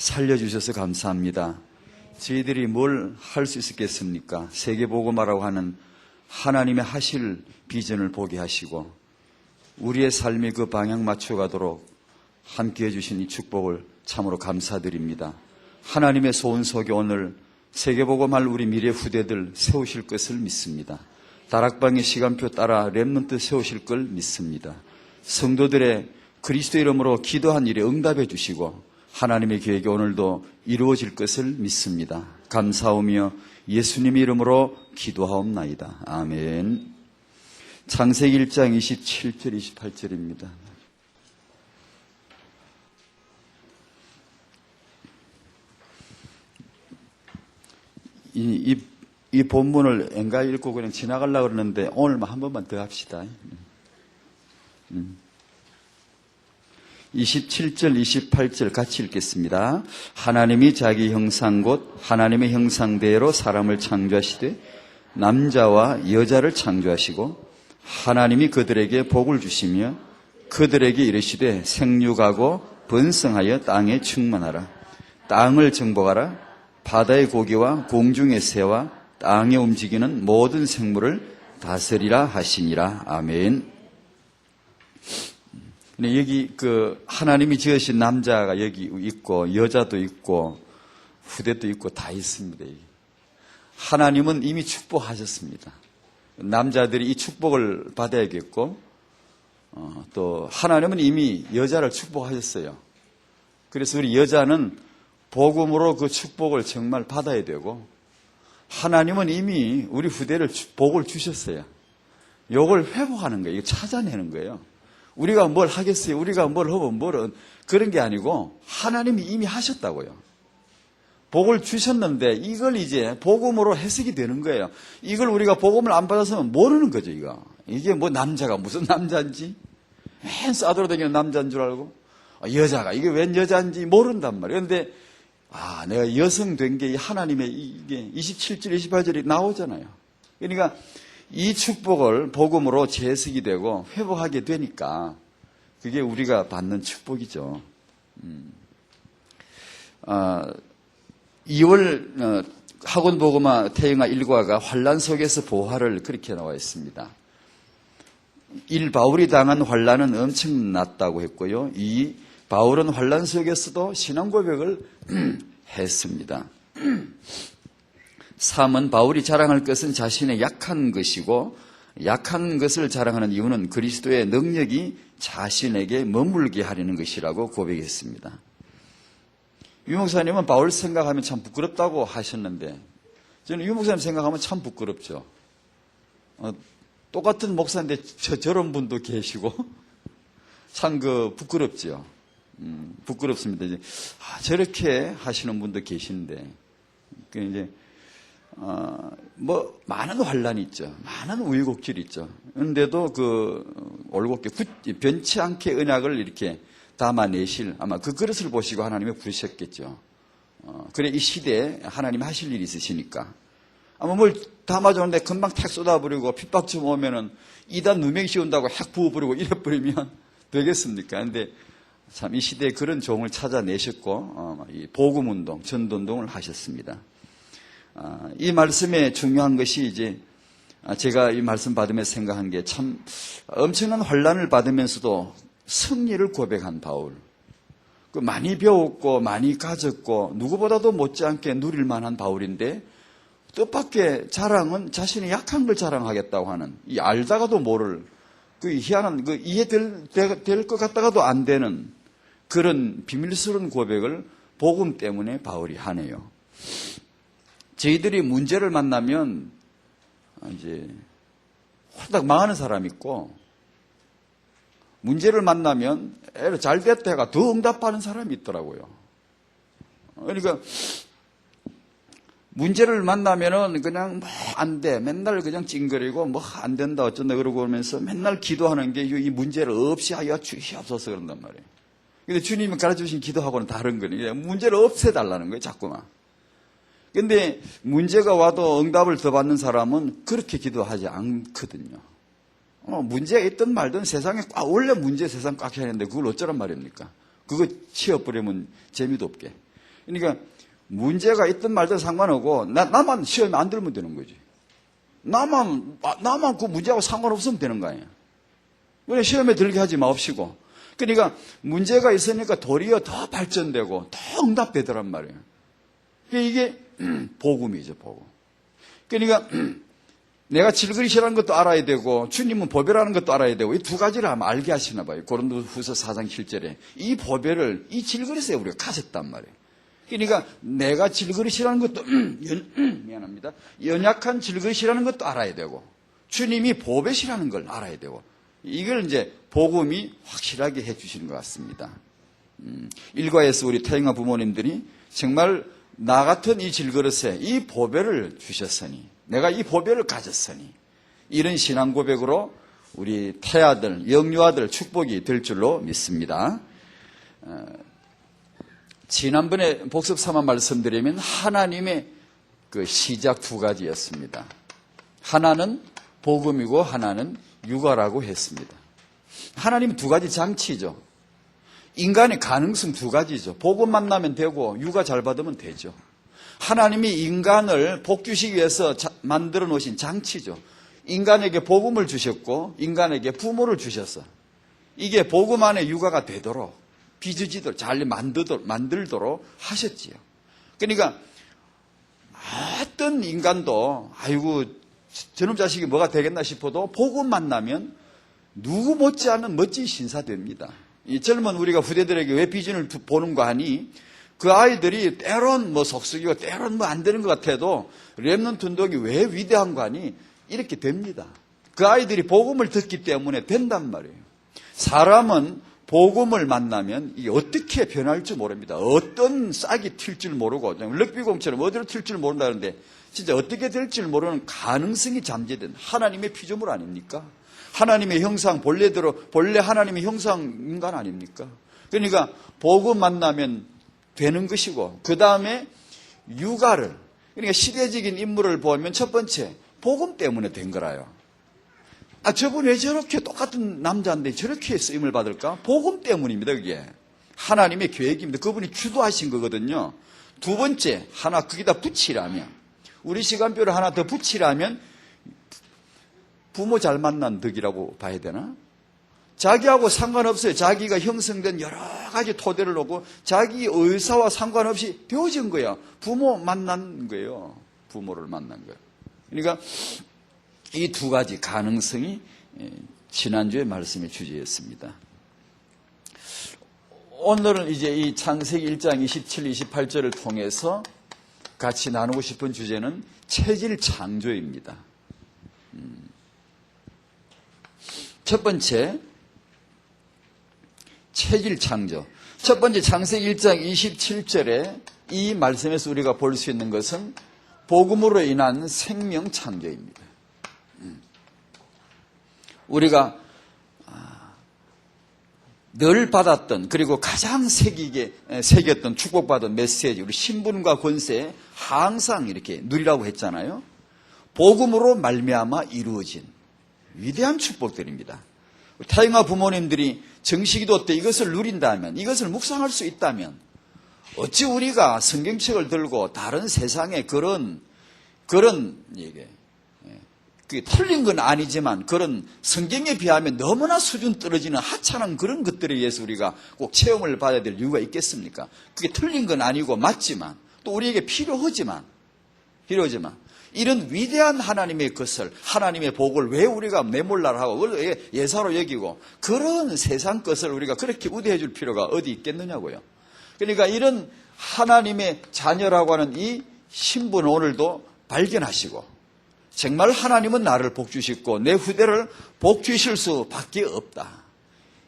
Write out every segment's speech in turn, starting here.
살려주셔서 감사합니다. 저희들이 뭘 할 수 있었겠습니까? 세계복음화라고 하는 하나님의 하실 비전을 보게 하시고 우리의 삶이 그 방향 맞춰가도록 함께해 주신 이 축복을 참으로 감사드립니다. 하나님의 소원 속에 오늘 세계복음할 우리 미래 후대들 세우실 것을 믿습니다. 다락방의 시간표 따라 렘넌트 세우실 걸 믿습니다. 성도들의 그리스도 이름으로 기도한 일에 응답해 주시고 하나님의 계획이 오늘도 이루어질 것을 믿습니다. 감사하며 예수님의 이름으로 기도하옵나이다. 아멘. 창세기 1장 27절 28절입니다. 이 본문을 엔가히 읽고 그냥 지나가려고 그러는데 오늘만 한 번만 더 합시다. 27절, 28절 같이 읽겠습니다. 하나님이 자기 형상 곧 하나님의 형상대로 사람을 창조하시되 남자와 여자를 창조하시고 하나님이 그들에게 복을 주시며 그들에게 이르시되 생육하고 번성하여 땅에 충만하라. 땅을 정복하라. 바다의 고기와 공중의 새와 땅에 움직이는 모든 생물을 다스리라 하시니라. 아멘. 여기 하나님이 지으신 남자가 여기 있고 여자도 있고 후대도 있고 다 있습니다. 하나님은 이미 축복하셨습니다. 남자들이 이 축복을 받아야겠고 또 하나님은 이미 여자를 축복하셨어요. 그래서 우리 여자는 복음으로 그 축복을 정말 받아야 되고 하나님은 이미 우리 후대를 복을 주셨어요. 이걸 회복하는 거예요. 이거 찾아내는 거예요. 우리가 뭘 하겠어요? 우리가 뭘 하고 뭘은 그런 게 아니고 하나님이 이미 하셨다고요. 복을 주셨는데 이걸 이제 복음으로 해석이 되는 거예요. 이걸 우리가 복음을 안 받았으면 모르는 거죠, 이거. 이게 뭐 남자가 무슨 남자인지 맨 싸돌아다니는 남자인 줄 알고 여자가 이게 웬 여자인지 모른단 말이에요. 그런데 내가 여성 된 게 하나님의 이게 27절, 28절이 나오잖아요. 그러니까 이 축복을 복음으로 재해석이 되고 회복하게 되니까 그게 우리가 받는 축복이죠. 2월 학원 복음화 태영아 1과가 환란 속에서 보화를 그렇게 나와 있습니다. 1. 바울이 당한 환란은 엄청났다고 했고요. 2. 바울은 환란 속에서도 신앙 고백을 했습니다. 3은 바울이 자랑할 것은 자신의 약한 것이고 약한 것을 자랑하는 이유는 그리스도의 능력이 자신에게 머물게 하려는 것이라고 고백했습니다. 유 목사님은 바울 생각하면 참 부끄럽다고 하셨는데 저는 유 목사님 생각하면 참 부끄럽죠. 똑같은 목사인데 저런 분도 계시고 참 부끄럽죠. 부끄럽습니다. 이제 저렇게 하시는 분도 계신데 이제 많은 환란이 있죠. 많은 우여곡절이 있죠. 그런데도 올곧게 변치 않게 언약을 이렇게 담아내실 아마 그 그릇을 보시고 하나님이 부르셨겠죠. 그래 이 시대에 하나님이 하실 일이 있으시니까 아마 뭘 담아줬는데 금방 탁 쏟아버리고 핍박 좀 오면은 이단 누명이 씌운다고 핵 부어버리고 이래버리면 되겠습니까? 근데 참 이 시대에 그런 종을 찾아내셨고 이 복음운동, 전도운동을 하셨습니다. 이 말씀에 중요한 것이 이제 제가 이 말씀 받으면서 생각한 게 참 엄청난 환란을 받으면서도 승리를 고백한 바울. 많이 배웠고 많이 가졌고 누구보다도 못지않게 누릴 만한 바울인데 뜻밖의 자랑은 자신의 약한 걸 자랑하겠다고 하는 이 알다가도 모를 희한한 이해될 것 같다가도 안 되는 그런 비밀스러운 고백을 복음 때문에 바울이 하네요. 저희들이 문제를 만나면 이제 홀딱 망하는 사람이 있고 문제를 만나면 잘 됐다 해가 더 응답하는 사람이 있더라고요. 그러니까 문제를 만나면은 그냥 안 돼. 맨날 그냥 찡그리고 안 된다 어쩐다 그러고 그러면서 맨날 기도하는 게 이 문제를 없이 하여 주시옵소서 그런단 말이에요. 근데 주님이 가르쳐주신 기도하고는 다른 거예요. 문제를 없애달라는 거예요, 자꾸만. 근데 문제가 와도 응답을 더 받는 사람은 그렇게 기도하지 않거든요. 문제가 있든 말든 세상에 원래 문제 세상 꽉 해야 하는데 그걸 어쩌란 말입니까? 그거 치워버리면 재미도 없게. 그러니까 문제가 있든 말든 상관없고 나만 시험에 안 들면 되는 거지. 나만 그 문제하고 상관없으면 되는 거 아니야. 왜 시험에 들게 하지 마옵시고. 그러니까 문제가 있으니까 도리어 더 발전되고 더 응답되더란 말이에요. 이게 복음이죠, 복음. 그러니까 내가 질그릇이라는 것도 알아야 되고 주님은 보배라는 것도 알아야 되고 이 두 가지를 아마 알게 하시나 봐요. 고린도후서 4장 7절에 이 보배를 이 질그릇에 우리가 가졌단 말이에요. 그러니까 내가 질그릇이라는 것도 미안합니다. 연약한 질그릇이라는 것도 알아야 되고 주님이 보배시라는 걸 알아야 되고 이걸 이제 복음이 확실하게 해주시는 것 같습니다. 일과에서 우리 태영아 부모님들이 정말 나 같은 이 질그릇에 이 보배를 주셨으니 내가 이 보배를 가졌으니 이런 신앙 고백으로 우리 태아들, 영유아들 축복이 될 줄로 믿습니다. 지난번에 복습 삼아 말씀드리면 하나님의 그 시작 두 가지였습니다. 하나는 복음이고 하나는 육아라고 했습니다. 하나님은 두 가지 장치죠. 인간의 가능성 두 가지죠. 복음 만나면 되고 육아 잘 받으면 되죠. 하나님이 인간을 복주시기 위해서 만들어 놓으신 장치죠. 인간에게 복음을 주셨고 인간에게 부모를 주셔서 이게 복음 안에 육아가 되도록 빚어지도록 잘 만들도록 하셨지요. 그러니까 어떤 인간도 아이고 저놈 자식이 뭐가 되겠나 싶어도 복음 만나면 누구 못지않은 멋진 신사 됩니다. 이 젊은 우리가 후대들에게 왜 비전을 보는 거 하니 그 아이들이 때론 뭐 속썩이고 때론 뭐 안 되는 것 같아도 렘넌트 운동이 왜 위대한 거 하니 이렇게 됩니다. 그 아이들이 복음을 듣기 때문에 된단 말이에요. 사람은 복음을 만나면 이게 어떻게 변할지 모릅니다. 어떤 싹이 튈 줄 모르고 럭비공처럼 어디로 튈 줄 모른다는데 진짜 어떻게 될지 모르는 가능성이 잠재된 하나님의 피조물 아닙니까? 하나님의 형상 본래 하나님의 형상 인간 아닙니까? 그러니까 복음 만나면 되는 것이고 그 다음에 육아를 그러니까 시대적인 인물을 보면 첫 번째 복음 때문에 된 거라요. 아 저분 왜 저렇게 똑같은 남자인데 저렇게 쓰임을 받을까? 복음 때문입니다. 그게 하나님의 계획입니다. 그분이 주도하신 거거든요. 두 번째 하나 거기다 붙이라면 우리 시간표를 하나 더 붙이라면 부모 잘 만난 덕이라고 봐야 되나? 자기하고 상관없어요. 자기가 형성된 여러 가지 토대를 놓고 자기 의사와 상관없이 되어진 거야. 부모 만난 거예요. 부모를 만난 거예요. 그러니까 이 두 가지 가능성이 지난주에 말씀의 주제였습니다. 오늘은 이제 이 창세기 1장 27, 28절을 통해서 같이 나누고 싶은 주제는 체질 창조입니다. 첫 번째, 체질 창조. 첫 번째 창세기 1장 27절에 이 말씀에서 우리가 볼 수 있는 것은 복음으로 인한 생명 창조입니다. 우리가 늘 받았던 그리고 가장 새겼던 축복받은 메시지 우리 신분과 권세에 항상 이렇게 누리라고 했잖아요. 복음으로 말미암아 이루어진 위대한 축복들입니다. 태영아 부모님들이 정식기도 때 이것을 누린다면 이것을 묵상할 수 있다면 어찌 우리가 성경책을 들고 다른 세상의 그런 얘기 그게 틀린 건 아니지만 그런 성경에 비하면 너무나 수준 떨어지는 하찮은 그런 것들에 의해서 우리가 꼭 체험을 받아야 될 이유가 있겠습니까? 그게 틀린 건 아니고 맞지만 또 우리에게 필요하지만 이런 위대한 하나님의 것을 하나님의 복을 왜 우리가 매몰라를 하고 예사로 여기고 그런 세상 것을 우리가 그렇게 우대해 줄 필요가 어디 있겠느냐고요. 그러니까 이런 하나님의 자녀라고 하는 이 신분 오늘도 발견하시고 정말 하나님은 나를 복주시고 내 후대를 복주실 수밖에 없다.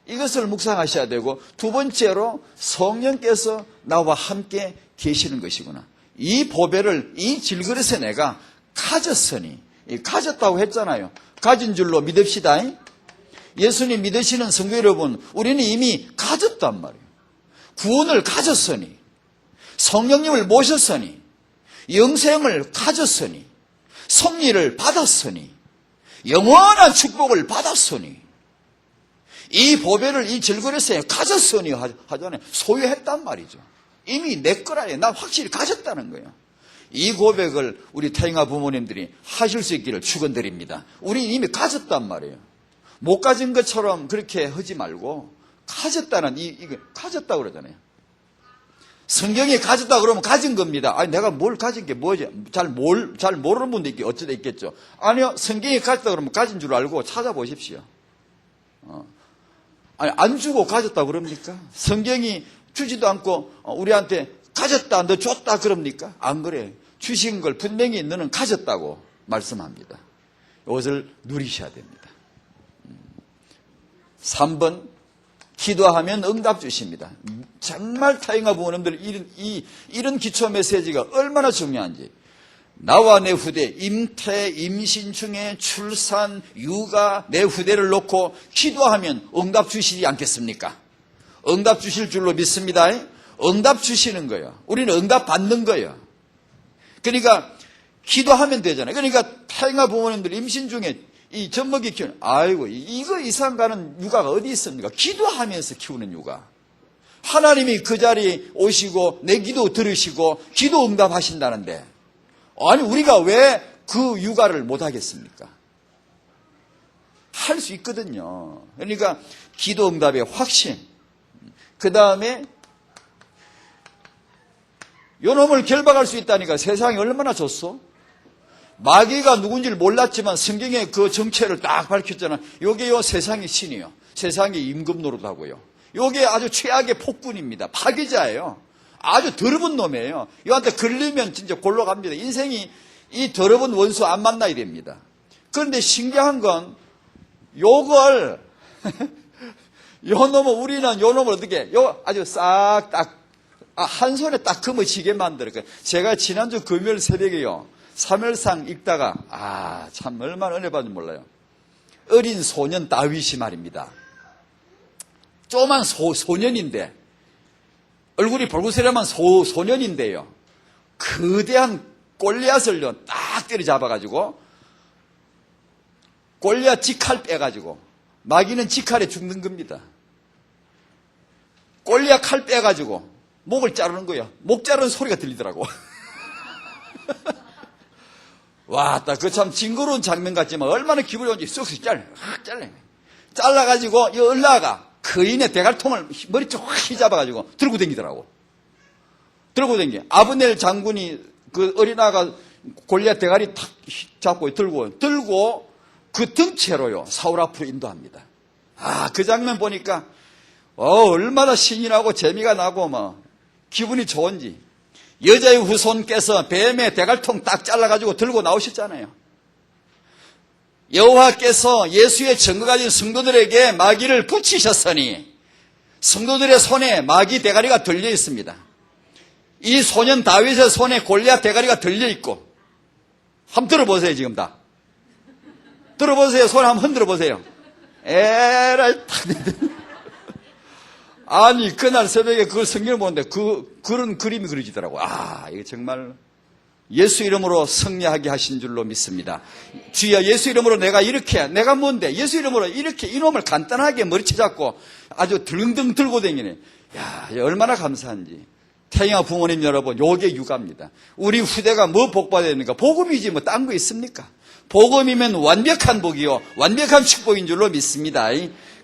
이것을 묵상하셔야 되고 두 번째로 성령께서 나와 함께 계시는 것이구나. 이 보배를 이 질그릇에 내가 가졌으니 가졌다고 했잖아요. 가진 줄로 믿읍시다. 예수님 믿으시는 성도 여러분 우리는 이미 가졌단 말이에요. 구원을 가졌으니 성령님을 모셨으니 영생을 가졌으니 섭리를 받았으니 영원한 축복을 받았으니 이 보배를 이 질그릇에 가졌으니 하잖아요. 소유했단 말이죠. 이미 내 거라요. 난 확실히 가졌다는 거예요. 이 고백을 우리 태영아 부모님들이 하실 수 있기를 축원드립니다. 우리 이미 가졌단 말이에요. 못 가진 것처럼 그렇게 하지 말고 가졌다는 이거 가졌다 그러잖아요. 성경에 가졌다 그러면 가진 겁니다. 아니 내가 뭘 가진 게 뭐지? 잘 모르는 분도 어쩌다 있겠죠. 아니요, 성경에 가졌다 그러면 가진 줄 알고 찾아보십시오. 아니 안 주고 가졌다 그럽니까? 성경이 주지도 않고 우리한테 가졌다, 너 줬다 그럽니까? 안 그래. 주신 걸 분명히 너는 가졌다고 말씀합니다. 이것을 누리셔야 됩니다. 3번, 기도하면 응답 주십니다. 정말 태영아 부모님들 이런 기초 메시지가 얼마나 중요한지. 나와 내 후대, 임태, 임신 중에 출산, 육아, 내 후대를 놓고 기도하면 응답 주시지 않겠습니까? 응답 주실 줄로 믿습니다. 응답 주시는 거예요. 우리는 응답 받는 거예요. 그러니까 기도하면 되잖아요. 그러니까 태영아 부모님들 임신 중에 이 젖먹이 키우는, 아이고 이거 이상 가는 육아가 어디 있습니까? 기도하면서 키우는 육아. 하나님이 그 자리에 오시고 내 기도 들으시고 기도 응답하신다는데, 아니 우리가 왜 그 육아를 못 하겠습니까? 할 수 있거든요. 그러니까 기도 응답의 확신. 그 다음에 요놈을 결박할 수 있다니까 세상이 얼마나 좋소? 마귀가 누군지를 몰랐지만 성경에 그 정체를 딱 밝혔잖아. 요게 요 세상의 신이요. 세상의 임금 노릇하고요. 요게 아주 최악의 폭군입니다. 파괴자예요. 아주 더러운 놈이에요. 요한테 걸리면 진짜 골로 갑니다. 인생이 이 더러운 원수 안 만나야 됩니다. 그런데 신기한 건 요걸 요 놈을 우리는 요 놈을 어떻게 요 아주 싹 딱 한 손에 딱 금어치게 만들었어요. 제가 지난주 금요일 새벽에요. 사무엘상 읽다가 참 얼마나 은혜 받는지 몰라요. 어린 소년 다윗이 말입니다. 조그만 소년인데 얼굴이 볼구스름한 소년인데요. 거대한 골리앗을 딱 때려잡아가지고 골리앗 직칼 빼가지고 마귀는 직칼에 죽는 겁니다. 골리앗 칼 빼가지고 목을 자르는 거예요. 목 자르는 소리가 들리더라고. 와, 그 참 징그러운 장면 같지만 얼마나 기분이 좋은지 쑥쑥 잘라가지고 이 얼라가 거인의 대갈통을 머리쪽 확 휘잡아가지고 들고 다니더라고. 들고 다니. 아브넬 장군이 그 어린아가 골리앗 대가리 탁 잡고 들고 그 등채로요 사울 앞으로 인도합니다. 그 장면 보니까 얼마나 신이 나고 재미가 나고 뭐 기분이 좋은지. 여자의 후손께서 뱀의 대갈통 딱 잘라가지고 들고 나오셨잖아요. 여호와께서 예수의 증거 가진 성도들에게 마귀를 붙이셨으니 성도들의 손에 마귀 대가리가 들려 있습니다. 이 소년 다윗의 손에 골리앗 대가리가 들려 있고, 한번 들어보세요. 지금 다 들어보세요. 손 한번 흔들어 보세요. 에라이 아니 그날 새벽에 그걸 성경을 보는데 그런 그림이 그려지더라고. 이게 정말 예수 이름으로 승리하게 하신 줄로 믿습니다. 주여, 예수 이름으로 내가 뭔데 예수 이름으로 이렇게 이놈을 간단하게 머리채 잡고 아주 들릉등 들고 다니네. 얼마나 감사한지. 태영아 부모님 여러분, 요게 육아입니다. 우리 후대가 뭐 복받아야 됩니까? 복음이지 뭐 딴 거 있습니까? 복음이면 완벽한 복이요 완벽한 축복인 줄로 믿습니다.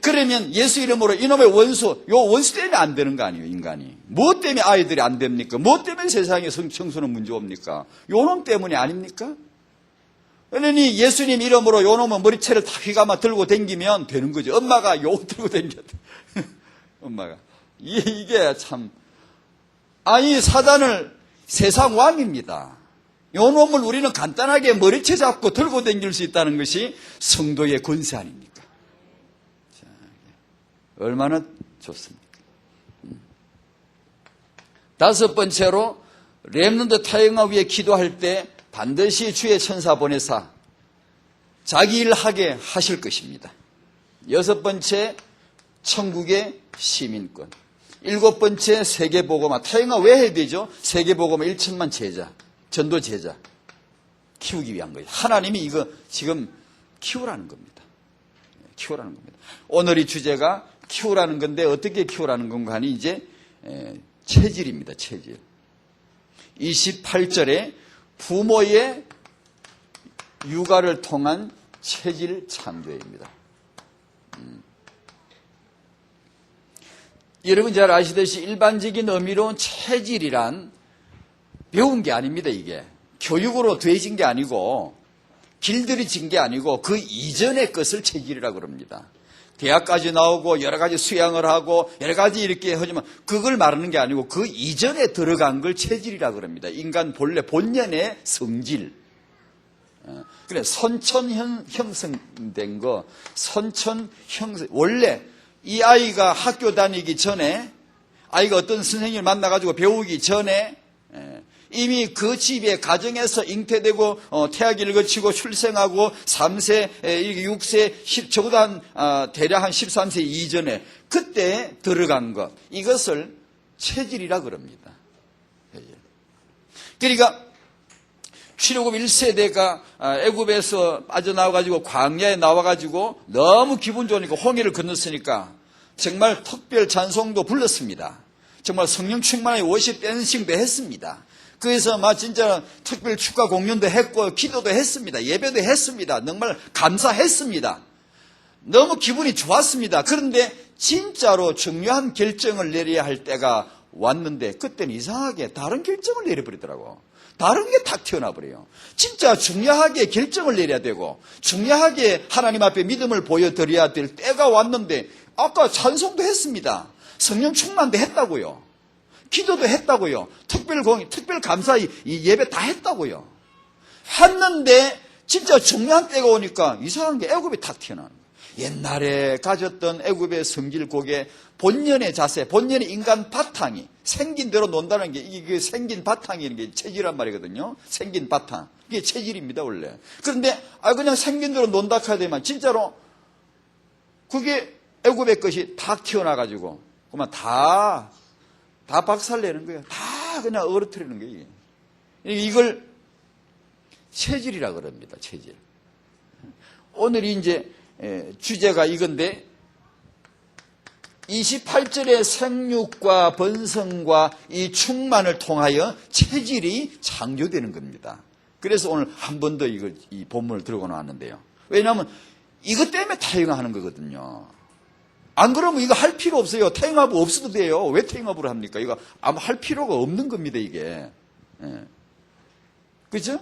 그러면 예수 이름으로 이놈의 원수, 요 원수 때문에 안 되는 거 아니에요, 인간이. 뭐 때문에 아이들이 안 됩니까? 뭐 때문에 세상에 성청소는 문제 옵니까? 요 놈 때문이 아닙니까? 그러니 예수님 이름으로 요 놈은 머리채를 다 휘감아 들고 다니면 되는 거죠. 엄마가 요 들고 다녔대. 엄마가. 이게 참. 사단을 세상 왕입니다. 요 놈을 우리는 간단하게 머리채 잡고 들고 다닐 수 있다는 것이 성도의 권세 아닙니까? 얼마나 좋습니까? 5번째로 렘넌트 태영아 위에 기도할 때 반드시 주의 천사 보내사 자기 일 하게 하실 것입니다. 6번째, 천국의 시민권. 7번째, 세계복음화. 태영아 왜 해야 되죠? 세계복음화 1천만 제자, 전도 제자 키우기 위한 거예요. 하나님이 이거 지금 키우라는 겁니다. 키우라는 겁니다. 오늘 이 주제가 키우라는 건데 어떻게 키우라는 건가 하니 이제 체질입니다. 체질. 28절에 부모의 육아를 통한 체질 창조입니다. 여러분 잘 아시듯이 일반적인 의미로 체질이란 배운 게 아닙니다. 이게 교육으로 되어진 게 아니고 길들여진 게 아니고 그 이전의 것을 체질이라고 그럽니다. 대학까지 나오고 여러 가지 수양을 하고 여러 가지 이렇게 하지만 그걸 말하는 게 아니고 그 이전에 들어간 걸 체질이라고 그럽니다. 인간 본래 본연의 성질. 그래 선천 형성된 거, 선천 형성. 원래 이 아이가 학교 다니기 전에, 아이가 어떤 선생님을 만나가지고 배우기 전에 이미 그 집의 가정에서 잉태되고 태아기를 거치고 출생하고 3세, 6세, 적어도 대략 한 13세 이전에 그때 들어간 것, 이것을 체질이라 그럽니다. 그러니까 출애굽 1세대가 애굽에서 빠져나와가지고 광야에 나와가지고 너무 기분 좋으니까 홍해를 건넜으니까 정말 특별 찬송도 불렀습니다. 정말 성령 충만의 워십 댄싱도 했습니다. 그래서 진짜 특별 축가 공연도 했고 기도도 했습니다. 예배도 했습니다. 정말 감사했습니다. 너무 기분이 좋았습니다. 그런데 진짜로 중요한 결정을 내려야 할 때가 왔는데 그때는 이상하게 다른 결정을 내려버리더라고. 다른 게 탁 튀어나버려요. 진짜 중요하게 결정을 내려야 되고 중요하게 하나님 앞에 믿음을 보여드려야 될 때가 왔는데 아까 찬송도 했습니다. 성령 충만도 했다고요. 기도도 했다고요. 특별 감사 이 예배 다 했다고요. 했는데 진짜 중요한 때가 오니까 이상한 게 애굽이 탁 튀어나오는 거예요. 옛날에 가졌던 애굽의 성질곡의 본연의 자세, 본연의 인간 바탕이 생긴 대로 논다는 게 이게 생긴 바탕이라는 게 체질이란 말이거든요. 생긴 바탕. 이게 체질입니다, 원래. 그런데 그냥 생긴 대로 논다 해야 되면 진짜로 그게 애굽의 것이 탁 튀어나가지고 그만 다 박살내는 거예요. 다 그냥 얼어뜨리는 거예요. 이걸 체질이라 그럽니다. 체질. 오늘이 이제 주제가 이건데 28절의 생육과 번성과 이 충만을 통하여 체질이 창조되는 겁니다. 그래서 오늘 한 번 더 이 본문을 들고 나왔는데요. 왜냐하면 이것 때문에 타협하는 거거든요. 안 그러면 이거 할 필요 없어요. 태영합 없어도 돼요. 왜 태영합을 합니까? 이거 아마 할 필요가 없는 겁니다, 이게. 그죠?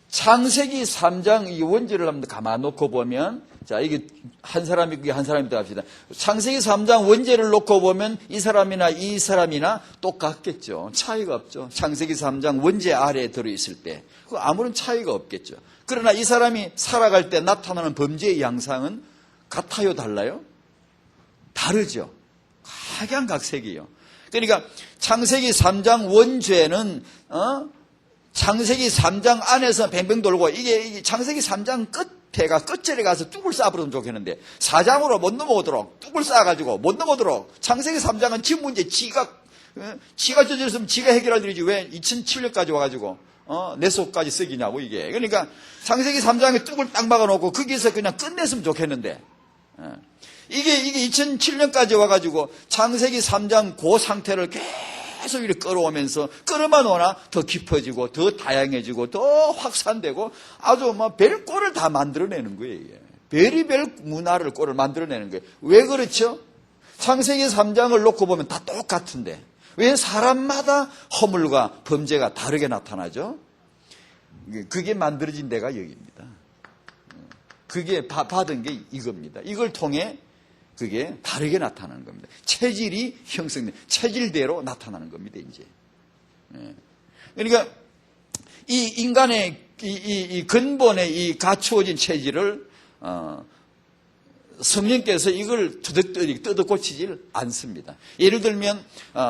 창세기 3장 이 원제를 한번 가만 놓고 보면, 자, 이게 한 사람이 더 합시다. 창세기 3장 원제를 놓고 보면 이 사람이나 이 사람이나 똑같겠죠. 차이가 없죠. 창세기 3장 원제 아래에 들어있을 때. 아무런 차이가 없겠죠. 그러나 이 사람이 살아갈 때 나타나는 범죄의 양상은 같아요, 달라요? 다르죠. 각양각색이에요. 그러니까 창세기 3장 원죄는 창세기 3장 안에서 뱅뱅 돌고 이게 창세기 3장 끝에가 끝절에 가서 뚝을 쌓아버리면 좋겠는데 4장으로 못 넘어오도록 뚝을 쌓아가지고 못 넘어오도록 창세기 3장은 지 문제 지가 저질렀으면 지가 해결할 일이지 왜 2007년까지 와가지고 내 속까지 썩이냐고 이게. 그러니까 창세기 3장에 뚝을 딱 막아놓고 거기서 그냥 끝냈으면 좋겠는데 이게 2007년까지 와가지고 창세기 3장 그 상태를 계속 이렇게 끌어오면서 끌어만 오나 더 깊어지고 더 다양해지고 더 확산되고 아주 별꼴을 다 만들어내는 거예요. 이게. 별의별 문화를 꼴을 만들어내는 거예요. 왜 그렇죠? 창세기 3장을 놓고 보면 다 똑같은데 왜 사람마다 허물과 범죄가 다르게 나타나죠? 그게 만들어진 데가 여기입니다. 그게 받은 게 이겁니다. 이걸 통해 그게 다르게 나타나는 겁니다. 체질이 형성된 체질대로 나타나는 겁니다. 이제. 그러니까 이 인간의 이 근본의 이 갖추어진 체질을 성령께서 이걸 뜯어고치질 않습니다. 예를 들면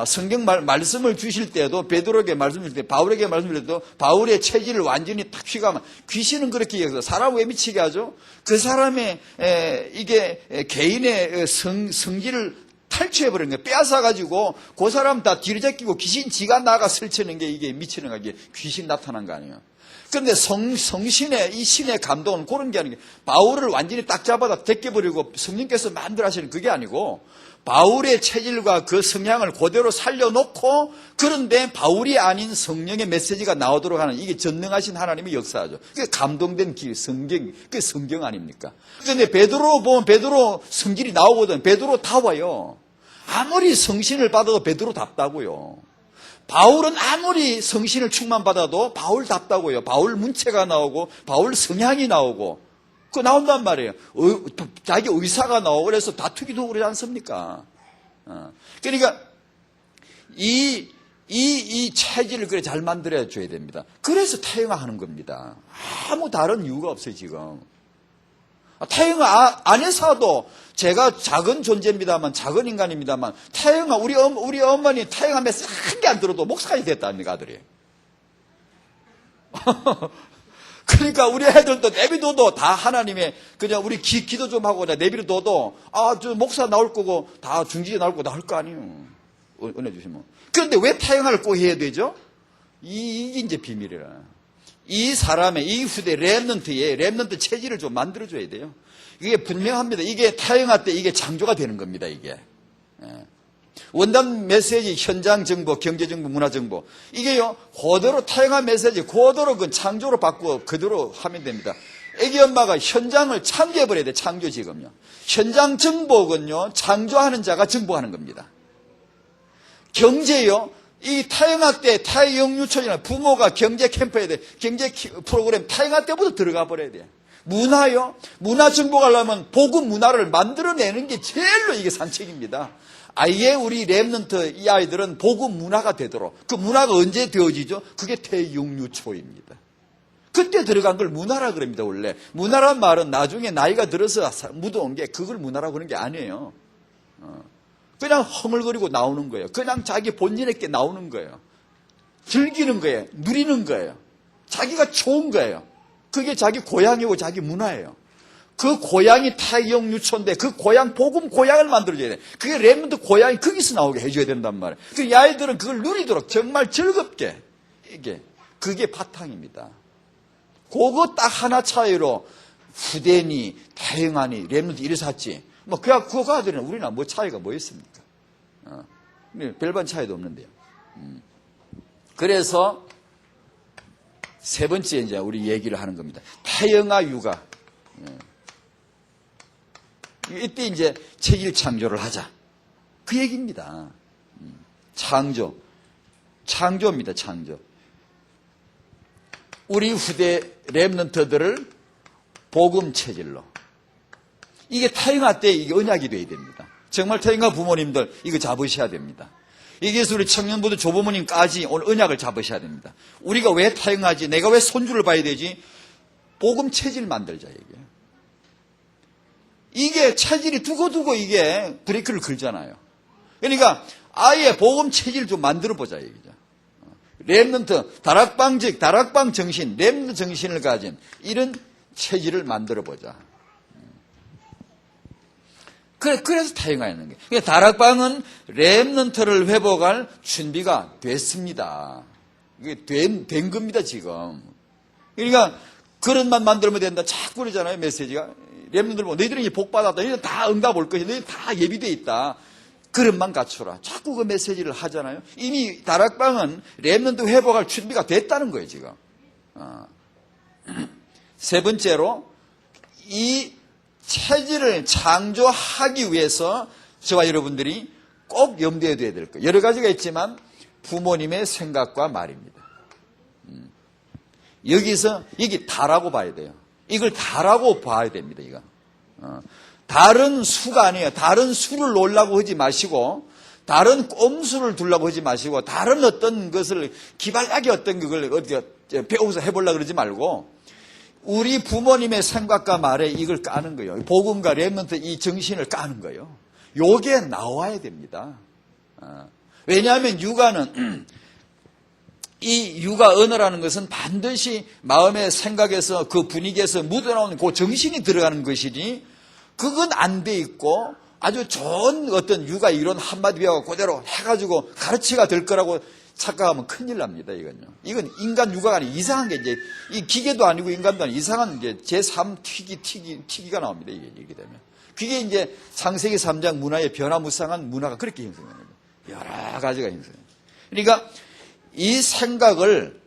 성경 말씀을 주실 때도 베드로에게 말씀을 주실 때 바울에게 말씀을 주실 때도 바울의 체질을 완전히 탁 휘가면 귀신은 그렇게 얘기해서 사람 왜 미치게 하죠? 그 사람의 이게 개인의 성질을 탈취해버리는 거예요. 빼앗아가지고 그 사람 다 뒤로 제끼고 귀신 지가 나가 설치는 게 이게 미치는 거 이게 귀신 나타난 거 아니에요. 그런데 성신의 이 신의 감동은 그런 게 아니고 바울을 완전히 딱 잡아다 제껴버리고 성령께서 만들어 하시는 그게 아니고 바울의 체질과 그 성향을 그대로 살려놓고 그런데 바울이 아닌 성령의 메시지가 나오도록 하는 이게 전능하신 하나님의 역사죠. 그게 감동된 성경, 그게 성경 아닙니까? 그런데 베드로 보면 베드로 성질이 나오거든. 베드로 다와요. 아무리 성신을 받아도 베드로답다고요. 바울은 아무리 성신을 충만받아도 바울답다고요. 바울 문체가 나오고 바울 성향이 나오고 그거 나온단 말이에요. 자기 의사가 나오고 그래서 다투기도 그러지 않습니까? 그러니까 이 체질을 그래 잘 만들어 줘야 됩니다. 그래서 태영하는 겁니다. 아무 다른 이유가 없어요 지금. 태영아 안에서도 제가 작은 존재입니다만 작은 인간입니다만 태영아 우리 어머니 태영하면서 한 개 안 들어도 목사가 됐답니다 아들이. 그러니까 우리 애들도 내비둬도 다 하나님의 그냥 우리 기도 좀 하고 내비둬도 저 목사 나올 거고 다 중직이 나올 거고 다 할 거 아니에요. 은혜 주시면. 그런데 왜 태영을 꼭 해야 되죠? 이게 이제 비밀이라. 이 사람의 이 후대 렘넌트 체질을 좀 만들어줘야 돼요. 이게 분명합니다. 이게 태영할 때 이게 창조가 되는 겁니다. 이게 원단 메시지, 현장 정보, 경제 정보, 문화 정보 이게요 그대로 태영한 메시지 그대로 그 창조로 바꾸어 그대로 하면 됩니다. 애기 엄마가 현장을 창조해 버려야 돼. 창조 지금요. 현장 정복은요 창조하는 자가 정복하는 겁니다. 경제요. 이 타영학 때 타영유치원이나 부모가 경제 캠프에 돼. 경제 프로그램 타영학 때부터 들어가 버려야 돼. 문화요. 문화 정복하려면 복음 문화를 만들어내는 게 제일로 이게 산책입니다. 아예 우리 렘넌트 이 아이들은 복음 문화가 되도록 그 문화가 언제 되어지죠? 그게 태육유초입니다. 그때 들어간 걸 문화라 그럽니다. 원래 문화란 말은 나중에 나이가 들어서 묻어온 게 그걸 문화라고 그러는 게 아니에요. 그냥 허물거리고 나오는 거예요. 그냥 자기 본인에게 나오는 거예요. 즐기는 거예요. 누리는 거예요. 자기가 좋은 거예요. 그게 자기 고향이고 자기 문화예요. 그 고향이 타영유초인데 그 고향 복음 고향을 만들어줘야 돼. 그게 렘넌트 고향이 거기서 나오게 해줘야 된단 말이에요. 그 아이들은 그걸 누리도록 정말 즐겁게 그게 바탕입니다. 그거 딱 하나 차이로 후대니 타영하니 렘넌트 이래서 했지. 그거 아들은 우리나 뭐 차이가 뭐 있습니까? 별반 차이도 없는데요. 그래서 세 번째 이제 우리 얘기를 하는 겁니다. 태영아 육아. 이때 이제 체질 창조를 하자. 그 얘기입니다. 창조입니다. 창조. 우리 후대 렘넌트들을 복음 체질로. 이게 태영아 때 이게 언약이 돼야 됩니다. 정말 태영아 부모님들 이거 잡으셔야 됩니다. 이게 우리 청년부들 조부모님까지 오늘 언약을 잡으셔야 됩니다. 우리가 왜 태영하지? 내가 왜 손주를 봐야 되지? 복음 체질 만들자 이게. 이게 체질이 두고두고 이게 브레이크를 걸잖아요. 그러니까 아예 복음 체질 좀 만들어 보자 얘기죠. 렘넌트 다락방 정신, 렘넌트 정신을 가진 이런 체질을 만들어 보자. 그래서 태영하는 거예요. 그러니까 다락방은 렘넌트를 회복할 준비가 됐습니다. 이게 된 겁니다, 지금. 그러니까 그릇만 만들면 된다. 자꾸 그러잖아요, 메시지가. 렘넌트를 보고 너희들은 이제 복 받았다. 너희들은 다 응답 올 것이다. 너희들 다 예비되어 있다. 그릇만 갖추라. 자꾸 그 메시지를 하잖아요. 이미 다락방은 렘넌트 회복할 준비가 됐다는 거예요, 지금. 세 번째로 이 체질을 창조하기 위해서 저와 여러분들이 꼭 염두에 둬야 될 것. 여러 가지가 있지만 부모님의 생각과 말입니다. 여기서 이게 다라고 봐야 돼요. 이걸 다라고 봐야 됩니다. 이거. 다른 수가 아니에요. 다른 수를 놓으려고 하지 마시고 다른 꼼수를 두려고 하지 마시고 다른 어떤 것을 기발하게 어떤 그걸 어디 배워서 해보려고 그러지 말고 우리 부모님의 생각과 말에 이걸 까는 거예요. 복음과 렘넌트 이 정신을 까는 거예요. 요게 나와야 됩니다. 왜냐하면 육아는 이 육아 언어라는 것은 반드시 마음의 생각에서 그 분위기에서 묻어나오는 그 정신이 들어가는 것이니 그건 안 돼 있고 아주 좋은 어떤 육아 이론 한마디 배워 그대로 해가지고 가르치가 될 거라고 착각하면 큰일 납니다, 이건요. 이건 인간 육아가 아니고 이상한 게 이제, 이 기계도 아니고 인간도 아니고 이상한 이제 제3 특이가 나옵니다, 이게 이렇게 되면. 그게 이제 창세기 3장 문화의 변화무쌍한 문화가 그렇게 형성됩니다. 여러 가지가 형성됩니다. 그러니까 이 생각을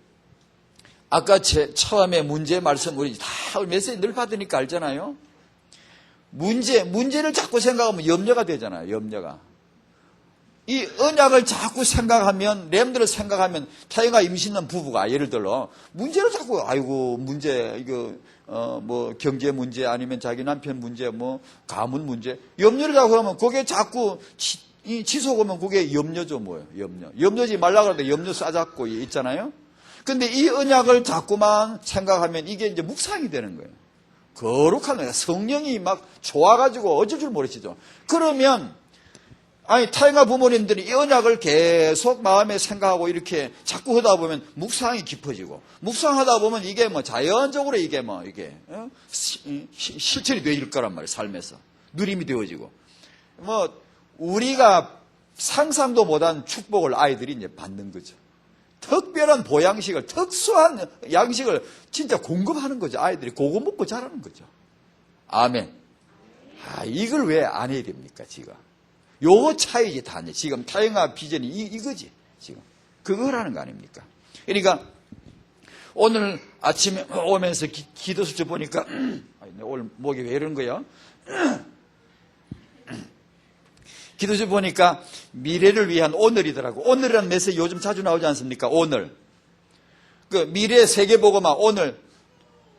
아까 처음에 문제 말씀 우리 다 메시지 늘 받으니까 알잖아요. 문제를 자꾸 생각하면 염려가 되잖아요. 염려가. 이 언약을 자꾸 생각하면, 렘들을 생각하면, 타인과 임신한 부부가 예를 들어 문제를 자꾸 아이고 문제 이거 뭐 경제 문제 아니면 자기 남편 문제 뭐 가문 문제 염려를 자꾸 하면 그게 자꾸 지속하면 그게 염려죠 뭐예요. 염려지 말라 그러는데 염려 싸잡고 있잖아요. 근데 이 언약을 자꾸만 생각하면 이게 이제 묵상이 되는 거예요. 거룩한 거예요. 성령이 막 좋아가지고 어쩔 줄 모르시죠. 그러면 아니 타인과 부모님들이 이 언약을 계속 마음에 생각하고 이렇게 자꾸 하다 보면 묵상이 깊어지고 묵상하다 보면 이게 뭐 자연적으로 이게 뭐 이게 실천이 되어질 거란 말이에요. 삶에서 누림이 되어지고 뭐 우리가 상상도 못한 축복을 아이들이 이제 받는 거죠. 특별한 보양식을 특수한 양식을 진짜 공급하는 거죠. 아이들이 그거 먹고 자라는 거죠. 아멘. 이걸 왜 안 해야 됩니까 지금? 요거 차이지 다. 지금 타영아 비전이 이거지. 지금 그거라는 거 아닙니까? 그러니까 오늘 아침에 오면서 기도수첩 보니까 오늘 목이 왜 이런 거야? 기도수첩 보니까 미래를 위한 오늘이더라고. 오늘이라는 메시지 요즘 자주 나오지 않습니까? 오늘. 그 미래 세계보고만 오늘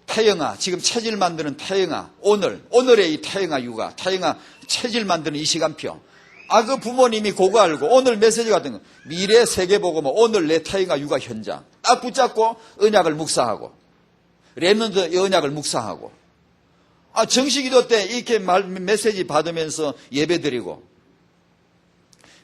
타영아 지금 체질 만드는 타영아 오늘의 이 타영아 육아 타영아 체질 만드는 이 시간표. 그 부모님이 그거 알고 오늘 메시지 같은 거 미래 세계보고만 오늘 내 타영아 육아 현장 딱 붙잡고 언약을 묵상하고 렘넌트 언약을 묵상하고 정식기도 때 이렇게 메시지 받으면서 예배드리고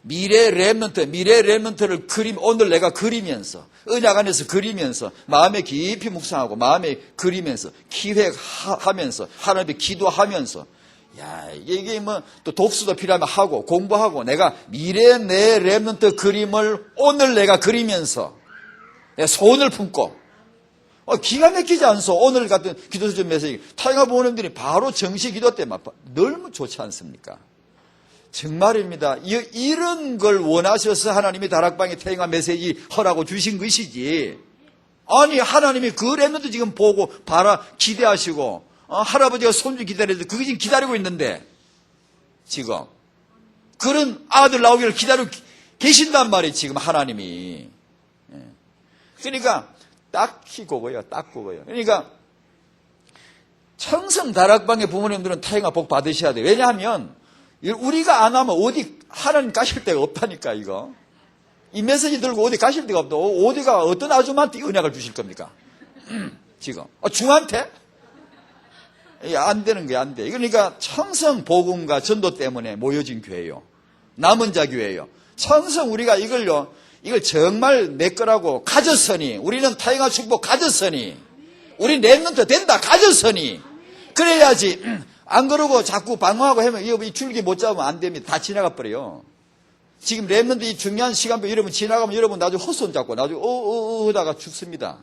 미래 렘넌트를 오늘 내가 그리면서 언약 안에서 그리면서 마음에 깊이 묵상하고 마음에 그리면서 기획하면서 하나님께 기도하면서 이게 뭐 또 독서도 필요하면 하고 공부하고 내가 미래 내 렘넌트 그림을 오늘 내가 그리면서 내 소원을 품고 기가 막히지 않소. 오늘 같은 기도수첩 메시지 타영아 부모님들이 바로 정식 기도 때 너무 좋지 않습니까? 정말입니다. 이런 걸 원하셔서 하나님이 다락방에 타영아 메시지 허라고 주신 것이지. 아니 하나님이 그 렘넌트 지금 보고 기대하시고 할아버지가 손주 기다리는데 그게 지금 기다리고 있는데 지금 그런 아들 나오기를 기다리고 계신단 말이에요. 지금 하나님이. 그러니까 딱히 그거예요. 딱 그거예요. 그러니까 청성 다락방의 부모님들은 타영아 복 받으셔야 돼요. 왜냐하면 우리가 안 하면 어디 하나님 가실 데가 없다니까 이거. 이 메시지 들고 어디 가실 데가 없다. 어디가 어떤 아줌마한테 은약을 주실 겁니까? 지금 중한테? 안 되는 게 안 돼. 그러니까 청성 복음과 전도 때문에 모여진 교회예요. 남은 자 교회예요. 청성 우리가 이걸 정말 내 거라고 가졌으니 우리는 타영아 축복 가졌으니 우리 렘넌트 된다 가졌으니 그래야지. 안 그러고 자꾸 방황하고 하면 이 줄기 못 잡으면 안 됩니다. 다 지나가 버려요. 지금 렘넌트 이 중요한 시간표 이러면 지나가면 여러분 나중에 헛손 잡고 나중에 하다가 죽습니다.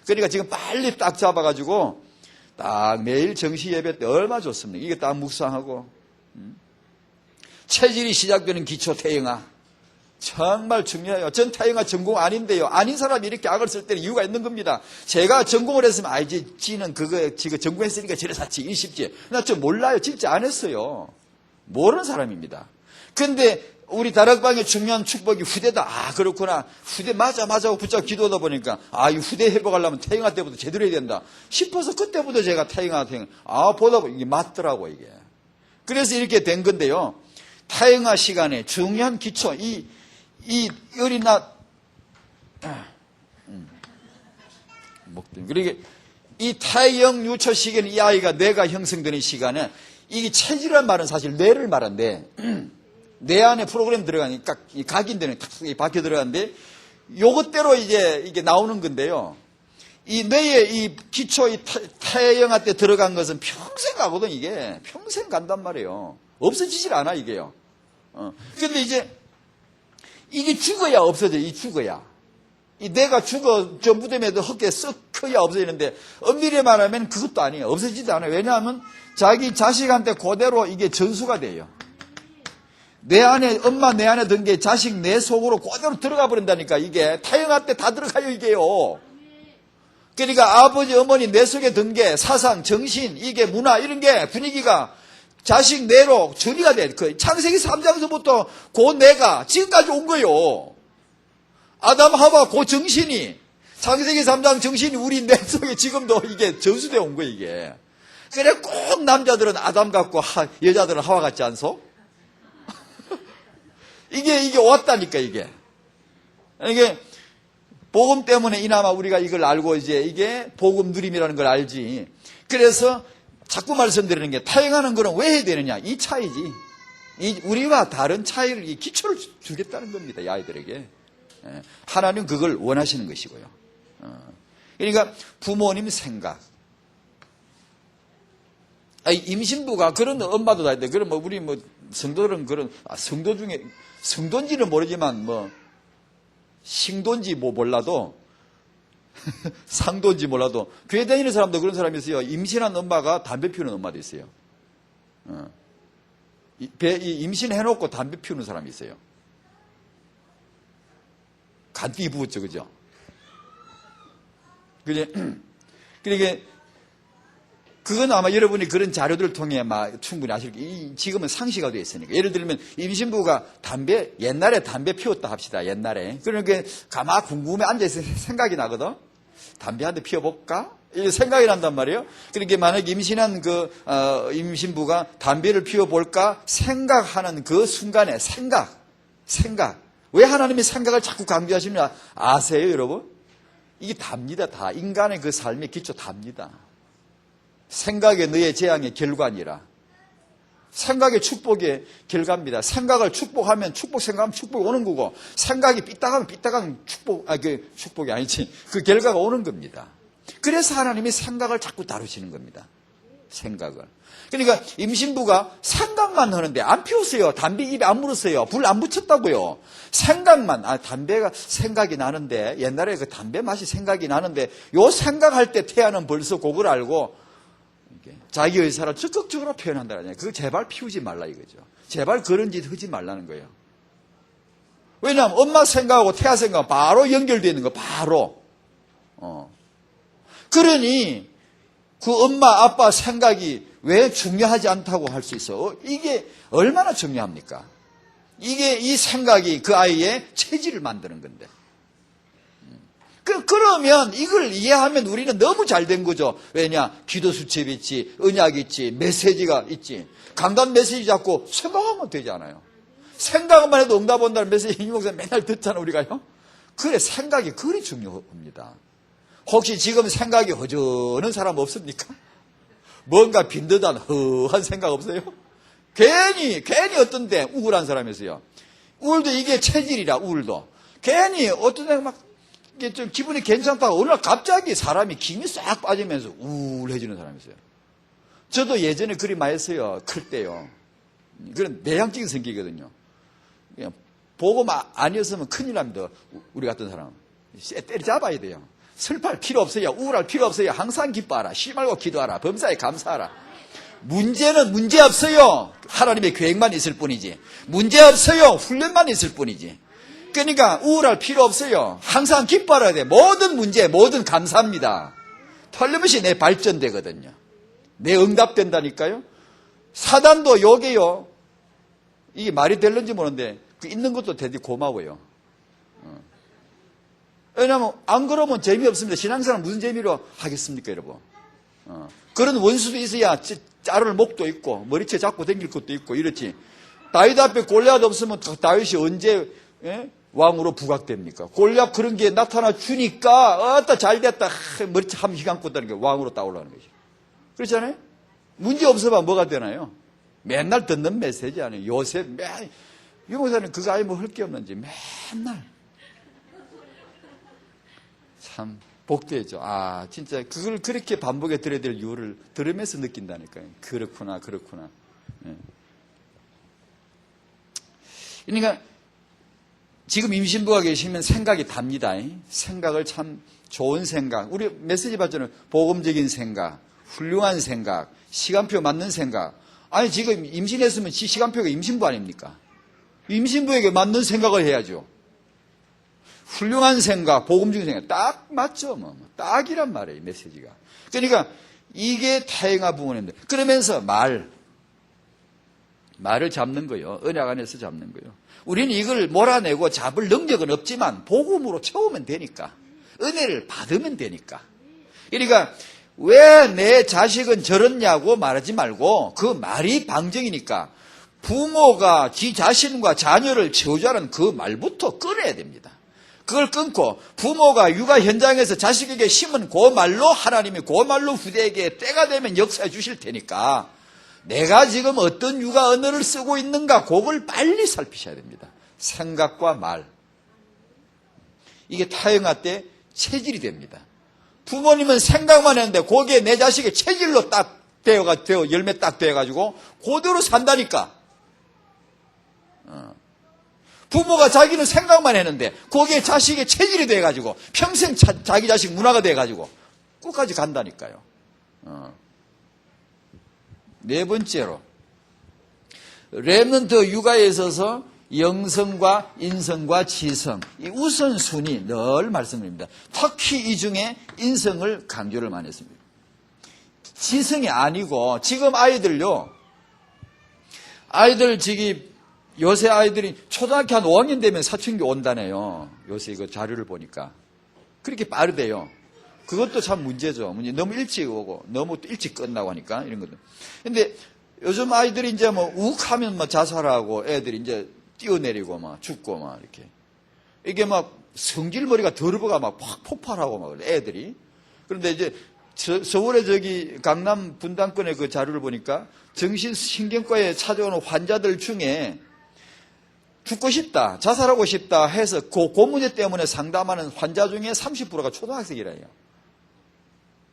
그러니까 지금 빨리 딱 잡아가지고 딱 매일 정시 예배 때 얼마나 좋습니까? 이게 딱 묵상하고 체질이 시작되는 기초 타영아 정말 중요해요. 전 타영아 전공 아닌데요. 아닌 사람이 이렇게 악을 쓸 때는 이유가 있는 겁니다. 제가 전공을 했으면 지는 그거 지금 전공했으니까 저래 사치 일십지. 나 저 몰라요. 진짜 안 했어요. 모르는 사람입니다. 근데 우리 다락방의 중요한 축복이 후대다. 그렇구나. 후대 맞아 하고 붙잡고 기도하다 보니까 이 후대 회복하려면 타영아 때부터 제대로 해야 된다 싶어서 그때부터 제가 타영아 보다 보니 이게 맞더라고 이게. 그래서 이렇게 된 건데요. 타영아 시간에 중요한 기초 이 어린아 그러니까 이 타영 유초 시기는 이 아이가 뇌가 형성되는 시간에 이 체질이란 말은 사실 뇌를 말한데 뇌 안에 프로그램 들어가니까 각인되는 탁 박혀 들어가는데 요것대로 이제 이게 나오는 건데요. 이 뇌의 이 기초 이 타영아 때 들어간 것은 평생 가거든 이게 평생 간단 말이에요. 없어지질 않아 이게요. 근데 이제 이게 죽어야 없어져. 이 죽어야. 내가 죽어 저 무덤에도 헛게 썩 커야 없어지는데 엄밀히 말하면 그것도 아니에요. 없어지지 않아요. 왜냐하면 자기 자식한테 그대로 이게 전수가 돼요. 내 안에 엄마 내 안에 든 게 자식 내 속으로 그대로 들어가 버린다니까. 이게 태어날 때 다 들어가요 이게요. 그러니까 아버지 어머니 내 속에 든 게 사상 정신 이게 문화 이런 게 분위기가 자식 내로 전이가 돼. 그 창세기 3장서부터 그 내가 지금까지 온 거요. 아담 하와 그 정신이 창세기 3장 정신이 우리 내 속에 지금도 이게 전수되어 온 거예요 이게. 그래 꼭 남자들은 아담 같고 여자들은 하와 같지 않소? 이게 왔다니까 이게. 복음 때문에 이나마 우리가 이걸 알고 이제 이게 복음 누림이라는 걸 알지. 그래서 자꾸 말씀드리는 게 타협하는 거는 왜 해야 되느냐? 이 차이지. 우리와 다른 차이를 이 기초를 주겠다는 겁니다. 이 아이들에게. 하나님 그걸 원하시는 것이고요. 그러니까 부모님 생각. 임신부가 그런 엄마도 다 있는데, 그럼 우리 성도들은 그런, 성도 중에, 성도인지는 모르지만 신도인지 몰라도, 상도인지 몰라도, 교회 다니는 사람도 그런 사람이 있어요. 임신한 엄마가 담배 피우는 엄마도 있어요. 임신해놓고 담배 피우는 사람이 있어요. 간띠 부었죠, 그죠? 그러니까, 그건 아마 여러분이 그런 자료들을 통해 충분히 아실 거예요. 지금은 상시가 되어 있으니까. 예를 들면, 임신부가 옛날에 담배 피웠다 합시다, 옛날에. 그러니까 가만 궁금해 앉아있어 생각이 나거든? 담배 한 대 피워볼까? 이게 생각이 난단 말이에요. 그러니까 만약에 임신한 임신부가 담배를 피워볼까 생각하는 그 순간에 생각. 왜 하나님이 생각을 자꾸 강조하시느냐 아세요, 여러분? 이게 답니다, 다. 인간의 그 삶의 기초 답니다. 생각이 너의 재앙의 결과니라. 생각의 축복의 결과입니다. 생각을 축복하면 생각하면 축복이 오는 거고, 생각이 삐딱하면 삐딱한 축복이 아니지. 그 결과가 오는 겁니다. 그래서 하나님이 생각을 자꾸 다루시는 겁니다. 생각을. 그러니까 임신부가 생각만 하는데 안 피웠어요. 담배 입에 안 물었어요. 불 안 붙였다고요. 생각만, 담배가 생각이 나는데, 옛날에 그 담배 맛이 생각이 나는데, 요 생각할 때 태아는 벌써 그걸 알고, 자기 의사를 적극적으로 표현한다는 그거 제발 피우지 말라 이거죠. 제발 그런 짓 하지 말라는 거예요. 왜냐하면 엄마 생각하고 태아 생각 바로 연결되어 있는 거 바로. 그러니 그 엄마 아빠 생각이 왜 중요하지 않다고 할 수 있어? 이게 얼마나 중요합니까? 이 생각이 그 아이의 체질을 만드는 건데. 그러면 이걸 이해하면 우리는 너무 잘 된 거죠. 왜냐? 기도 수첩이 있지, 언약이 있지, 메시지가 있지. 강단 메시지 잡고 생각하면 되잖아요. 생각만 해도 응답 온다는 메시지 이 목사 맨날 듣잖아 우리가요. 그래, 생각이 그리 중요합니다. 혹시 지금 생각이 허전한 사람 없습니까? 뭔가 빈듯한 허한 생각 없어요? 괜히 어떤데 우울한 사람이 있어요. 우울도 이게 체질이라, 우울도. 괜히 어떤 데가 막 이게 좀 기분이 괜찮다가 어느 날 갑자기 사람이 김이 싹 빠지면서 우울해지는 사람이 있어요. 저도 예전에 그리 많이 했어요. 클 때요. 그런 내향적인 성격이거든요. 그냥 보고 아니었으면 큰일 납니다. 우리 같은 사람. 때려잡아야 돼요. 슬퍼할 필요 없어요. 우울할 필요 없어요. 항상 기뻐하라. 쉬 말고 기도하라. 범사에 감사하라. 문제는 문제 없어요. 하나님의 계획만 있을 뿐이지. 문제 없어요. 훈련만 있을 뿐이지. 그러니까 우울할 필요 없어요. 항상 기뻐해야 돼. 모든 문제, 모든 감사합니다. 틀림없이 내 발전되거든요. 내 응답된다니까요. 사단도 요게요. 이게 말이 될는지 모르는데 있는 것도 되게 고마워요. 왜냐하면 안 그러면 재미없습니다. 신앙생활 무슨 재미로 하겠습니까, 여러분? 그런 원수도 있어야 자를 목도 있고 머리채 잡고 다닐 것도 있고 이렇지. 다윗 앞에 골리앗 없으면 다윗이 언제 왕으로 부각됩니까? 골리앗 그런 게 나타나 주니까 잘 됐다. 머리채 한번 휘감고 다니까 왕으로 따올라는 거죠. 그렇잖아요? 문제 없어봐 뭐가 되나요? 맨날 듣는 메시지 아니에요. 요새 유 목사님 그거 아예 뭐 할 게 없는지 맨날 참 복되죠. 진짜 그걸 그렇게 반복해 들어야 될 이유를 들으면서 느낀다니까요. 그렇구나. 그러니까 지금 임신부가 계시면 생각이 답니다. 생각을 참 좋은 생각. 우리 메시지 봤잖아요. 복음적인 생각, 훌륭한 생각, 시간표 맞는 생각. 아니, 지금 임신했으면 시간표가 임신부 아닙니까? 임신부에게 맞는 생각을 해야죠. 훌륭한 생각, 복음적인 생각. 딱 맞죠. 딱이란 말이에요, 메시지가. 그러니까 이게 타행아 부모님들. 그러면서 말을 잡는 거예요. 언약 안에서 잡는 거예요. 우리는 이걸 몰아내고 잡을 능력은 없지만 복음으로 채우면 되니까. 은혜를 받으면 되니까. 그러니까 왜 내 자식은 저렇냐고 말하지 말고 그 말이 방정이니까 부모가 지 자신과 자녀를 채우자는 그 말부터 끊어야 됩니다. 그걸 끊고 부모가 육아 현장에서 자식에게 심은 그 말로 하나님이 그 말로 후대에게 때가 되면 역사해 주실 테니까 내가 지금 어떤 육아 언어를 쓰고 있는가 그걸 빨리 살피셔야 됩니다. 생각과 말. 이게 타영아 때 체질이 됩니다. 부모님은 생각만 했는데 거기에 내 자식의 체질로 딱 되어 열매 딱 되어가지고 그대로 산다니까. 부모가 자기는 생각만 했는데 거기에 자식의 체질이 돼가지고 평생 자기 자식 문화가 돼가지고 끝까지 간다니까요. 네 번째로 렘넌트 육아에 있어서 영성과 인성과 지성, 이 우선순위 늘 말씀드립니다. 특히 이 중에 인성을 강조를 많이 했습니다. 지성이 아니고 지금 아이들요. 아이들 요새 아이들이 초등학교 한 5학년 되면 사춘기 온다네요. 요새 이거 자료를 보니까. 그렇게 빠르대요. 그것도 참 문제죠. 너무 일찍 오고 너무 일찍 끝나고 하니까 이런 것들. 근데 요즘 아이들이 이제 욱하면 자살하고 애들이 이제 뛰어내리고 죽고 이렇게. 이게 성질머리가 더러워가 확 폭발하고 애들이. 그런데 이제 서울의 강남 분당권의 그 자료를 보니까 정신신경과에 찾아오는 환자들 중에 죽고 싶다, 자살하고 싶다 해서 그 문제 때문에 상담하는 환자 중에 30%가 초등학생이래요.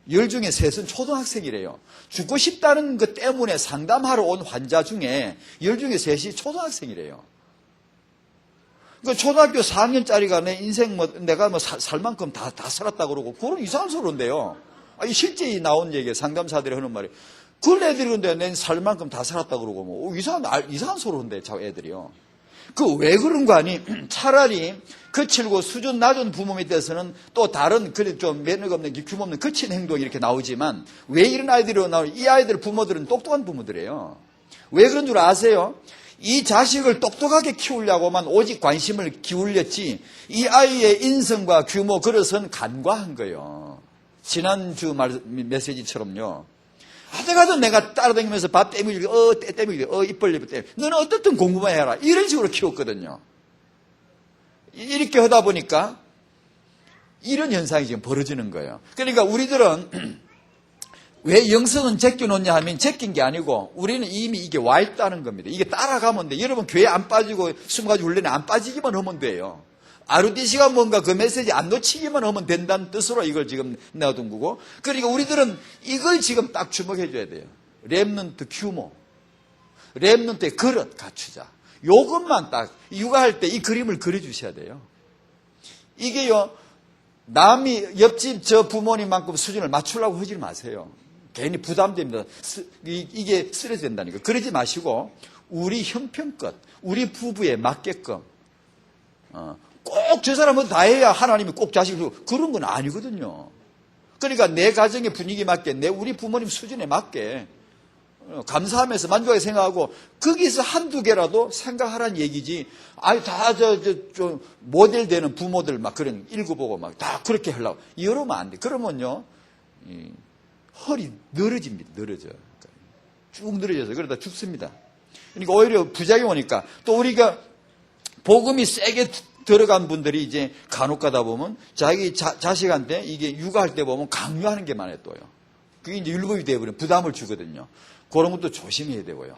10 중에 3은 초등학생이래요. 죽고 싶다는 것 때문에 상담하러 온 환자 중에 10 중에 3이 초등학생이래요. 그러니까 초등학교 4학년짜리가 내 인생 내가 살 만큼 다 살았다 그러고 그런 이상한 소리인데요. 실제 나온 얘기예요. 상담사들이 하는 말이. 그런 애들이 근데 내 살 만큼 다 살았다 그러고 이상한 소리인데 저 애들이요. 왜 그런 거 아니? 차라리 거칠고 수준 낮은 부모 밑에서는 또 다른 좀 매너가 없는 규모 없는 거친 행동이 이렇게 나오지만 왜 이런 아이들이 나오냐? 이 아이들 부모들은 똑똑한 부모들이에요. 왜 그런 줄 아세요? 이 자식을 똑똑하게 키우려고만 오직 관심을 기울였지 이 아이의 인성과 규모 그릇은 간과한 거예요. 지난주 메시지처럼요. 하여튼 내가 따라다니면서 밥 때밀고 때 때밀고 입 벌리고 때밀고 너는 어떻든 공부만 해라 이런 식으로 키웠거든요. 이렇게 하다 보니까 이런 현상이 지금 벌어지는 거예요. 그러니까 우리들은 왜 영성은 제껴놓냐 하면 제낀 게 아니고 우리는 이미 이게 와 있다는 겁니다. 이게 따라가면 돼. 여러분 교회 안 빠지고 20가지 훈련에 안 빠지기만 하면 돼요. RUTC가 뭔가 그 메시지 안 놓치기만 하면 된다는 뜻으로 이걸 지금 내어둔 거고. 그러니까 우리들은 이걸 지금 딱 주목해 줘야 돼요. 렘넌트 규모, 렘넌트의 그릇 갖추자. 요것만 딱 육아할 때 이 그림을 그려주셔야 돼요. 이게요, 남이 옆집 저 부모님만큼 수준을 맞추려고 하지 마세요. 괜히 부담됩니다. 이게 스트레스 된다니까. 그러지 마시고 우리 형편껏 우리 부부에 맞게끔 꼭 저 사람은 다 해야 하나님이 꼭 자식을 주고 그런 건 아니거든요. 그러니까 내 가정의 분위기 맞게 우리 부모님 수준에 맞게 감사하면서 만족하게 생각하고 거기서 한두 개라도 생각하라는 얘기지. 좀 모델 되는 부모들 그런 읽어보고 다 그렇게 하려고 이러면 안 돼. 그러면요 허리 늘어집니다. 늘어져. 쭉 늘어져서 그러다 죽습니다. 그러니까 오히려 부작용이 오니까 또 우리가 복음이 세게 들어간 분들이 이제 간혹 가다 보면 자기 자식한테 이게 육아할 때 보면 강요하는 게 많아요 또요. 그게 이제 율법이 되어버리면 부담을 주거든요. 그런 것도 조심해야 되고요.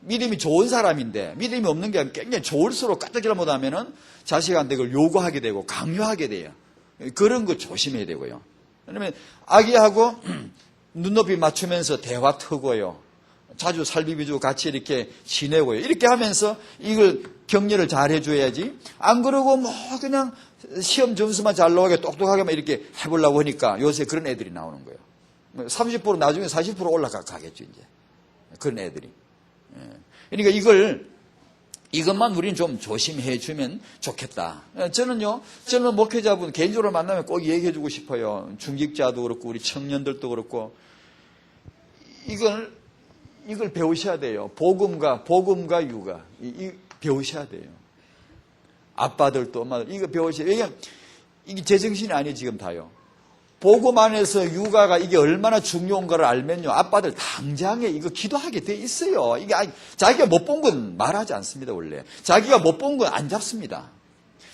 믿음이 좋은 사람인데 믿음이 없는 게 굉장히 좋을수록 까딱이라 못하면은 자식한테 그걸 요구하게 되고 강요하게 돼요. 그런 거 조심해야 되고요. 왜냐면 아기하고 눈높이 맞추면서 대화 트고요. 자주 살비비주고 같이 이렇게 지내고요. 이렇게 하면서 이걸 격려를 잘 해줘야지. 안 그러고 뭐 그냥 시험 점수만 잘 나오게 똑똑하게만 이렇게 해보려고 하니까 요새 그런 애들이 나오는 거예요. 30% 나중에 40% 올라가겠죠, 이제. 그런 애들이. 그러니까 이것만 우리는 좀 조심해 주면 좋겠다. 저는 목회자분 개인적으로 만나면 꼭 얘기해 주고 싶어요. 중직자도 그렇고, 우리 청년들도 그렇고. 이걸 배우셔야 돼요. 복음과 육아. 배우셔야 돼요. 아빠들도 엄마들, 이거 배우셔야 돼요. 왜냐면 이게 제정신이 아니에요, 지금 다요. 복음 안에서 육아가 이게 얼마나 중요한가를 알면요, 아빠들 당장에 이거 기도하게 돼 있어요. 이게 자기가 못 본 건 말하지 않습니다, 원래. 자기가 못 본 건 안 잡습니다.